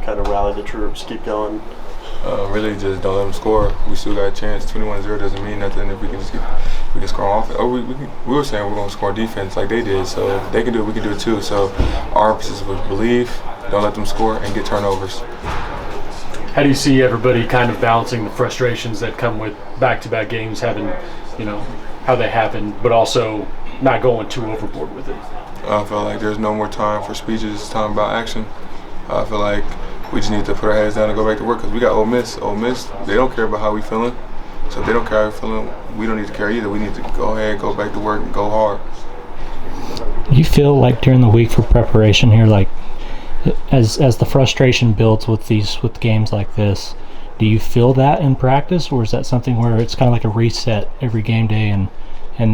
kind of rally the troops, keep going? Really just don't let them score. We still got a chance. 21-0 doesn't mean nothing if we can score on offense. We were saying we're going to score defense like they did. So if they can do it, we can do it too. So our emphasis was believe, don't let them score, and get turnovers. How do you see everybody kind of balancing the frustrations that come with back-to-back games, having, how they happen, but also not going too overboard with it? I feel like there's no more time for speeches. It's time about action. I feel like we just need to put our heads down and go back to work because we got Ole Miss. Ole Miss, they don't care about how we feeling. So if they don't care how we feeling, we don't need to care either. We need to go ahead, go back to work, and go hard. Do you feel like during the week for preparation here, like as the frustration builds with games like this, do you feel that in practice, or is that something where it's kind of like a reset every game day and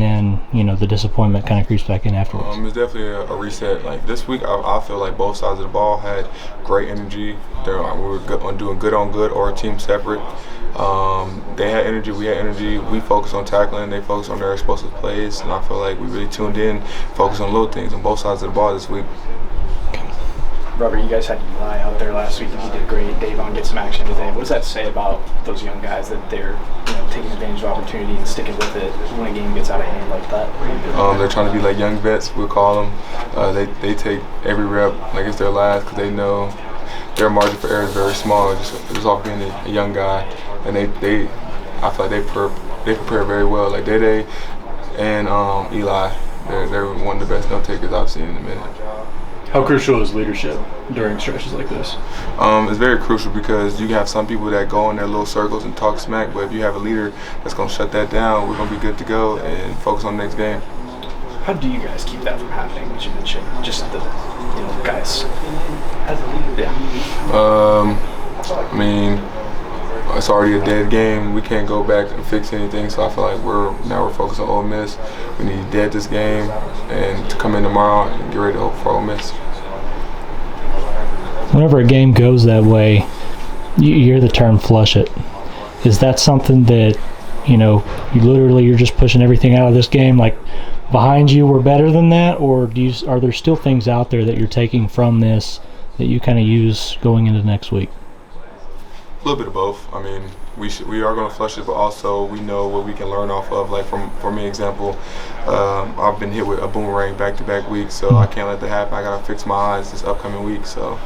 then the disappointment kind of creeps back in afterwards? It's definitely a reset. Like this week, I feel like both sides of the ball had great energy. We were doing good on good or a team separate. They had energy, we had energy. We focused on tackling, they focused on their explosive plays, and I feel like we really tuned in, focused on little things on both sides of the ball this week. Robert, you guys had Eli out there last week and he did great. Davon get some action today. What does that say about those young guys that they're taking advantage of opportunity and sticking with it when a game gets out of hand like that? They're trying to be like young vets, we'll call them. They take every rep like it's their last because they know their margin for error is very small, just off being a young guy. And I feel like they prepare very well. Like Dede and Eli, they're one of the best note takers I've seen in a minute. How crucial is leadership during stretches like this? It's very crucial because you have some people that go in their little circles and talk smack, but if you have a leader that's going to shut that down, we're going to be good to go and focus on the next game. How do you guys keep that from happening, which you mentioned? Just the guys. Yeah. I mean, it's already a dead game. We can't go back and fix anything, so I feel like we're focused on Ole Miss. We need to dead this game and to come in tomorrow and get ready to hope for Ole Miss. Whenever a game goes that way, you hear the term "flush it." Is that something that you're just pushing everything out of this game? Like behind you, we're better than that, or are there still things out there that you're taking from this that you kind of use going into next week? A little bit of both. I mean, we are going to flush it, but also we know what we can learn off of. Like for me, example, I've been hit with a boomerang back-to-back weeks, so I can't let that happen. I got to fix my eyes this upcoming week. So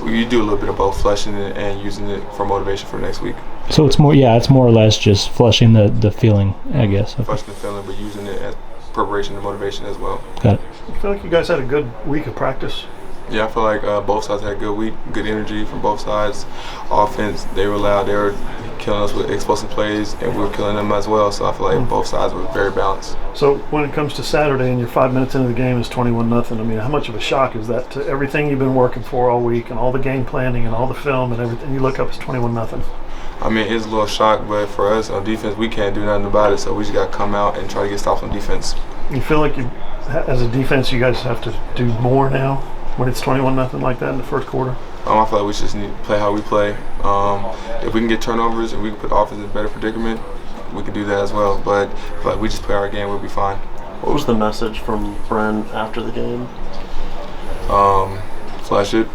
you do a little bit of both, flushing it and using it for motivation for next week. So it's more or less just flushing the feeling, I guess. Okay. Flushing the feeling, but using it as preparation and motivation as well. Got it. I feel like you guys had a good week of practice. Yeah, I feel like both sides had a good week, good energy from both sides. Offense, they were loud, they were killing us with explosive plays, and we were killing them as well. So I feel like both sides were very balanced. So when it comes to Saturday and you're 5 minutes into the game, it's 21-0. I mean, how much of a shock is that to everything you've been working for all week and all the game planning and all the film and everything? You look up, it's 21-0. I mean, it's a little shock, but for us on defense, we can't do nothing about it. So we just got to come out and try to get stops on defense. You feel like as a defense, you guys have to do more now? When it's 21-0 like that in the first quarter? I feel like we just need to play how we play. If we can get turnovers and we can put the offense in a better predicament, we can do that as well. But we just play our game, we'll be fine. What was the message from Bren after the game? Flush it.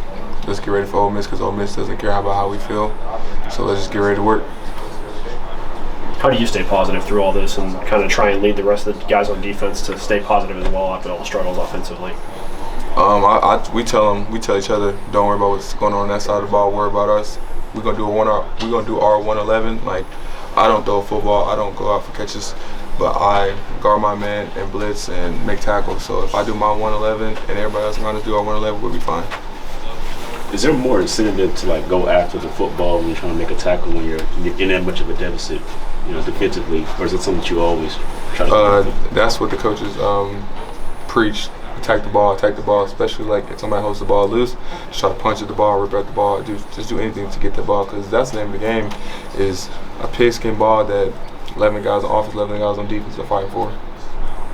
Let's get ready for Ole Miss because Ole Miss doesn't care about how we feel. So let's just get ready to work. How do you stay positive through all this and kind of try and lead the rest of the guys on defense to stay positive as well after all the struggles offensively? We tell each other, don't worry about what's going on that side of the ball. Worry about us. We're gonna do our 111. Like I don't throw a football. I don't go out for catches, but I guard my man and blitz and make tackles. So if I do my 111 and everybody else around us do our 111, we'll be fine. Is there more incentive to go after the football when you're trying to make a tackle when you're in that much of a deficit, defensively, or is it something that you always try to do? That's what the coaches preach. Attack the ball, especially like if somebody holds the ball loose, just try to punch at the ball, rip at the ball, just do anything to get the ball, because that's the name of the game, is a pigskin ball that 11 guys on offense, 11 guys on defense are fighting for.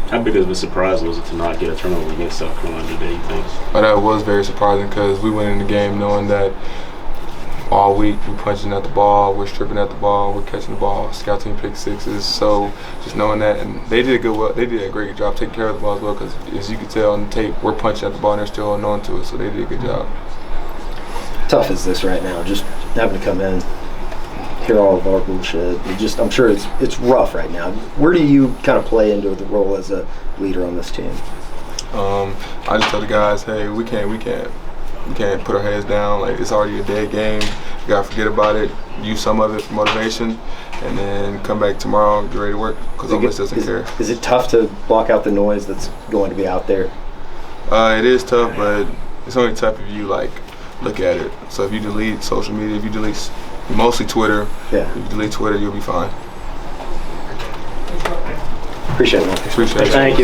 How big of a surprise was it to not get a turnover against South Carolina today, you think? That was very surprising because we went in the game knowing that all week we're punching at the ball, we're stripping at the ball, we're catching the ball, scout team pick sixes. So just knowing that, and they did a great job taking care of the ball as well, because as you can tell on the tape, we're punching at the ball and they're still holding on to it. So they did a good job. tough is this right now? Just having to come in, hear all of our bullshit. I'm sure it's rough right now. Where do you kind of play into the role as a leader on this team? I just tell the guys, hey, we can't put our heads down. Like, it's already a dead game. You gotta forget about it. Use some of it for motivation, and then come back tomorrow and get ready to work. Because all this doesn't care. Is it tough to block out the noise that's going to be out there? It is tough, but it's only tough if you look at it. So if you delete social media, if you delete mostly Twitter, if you delete Twitter, you'll be fine. Appreciate it, man. Appreciate it. Thank you.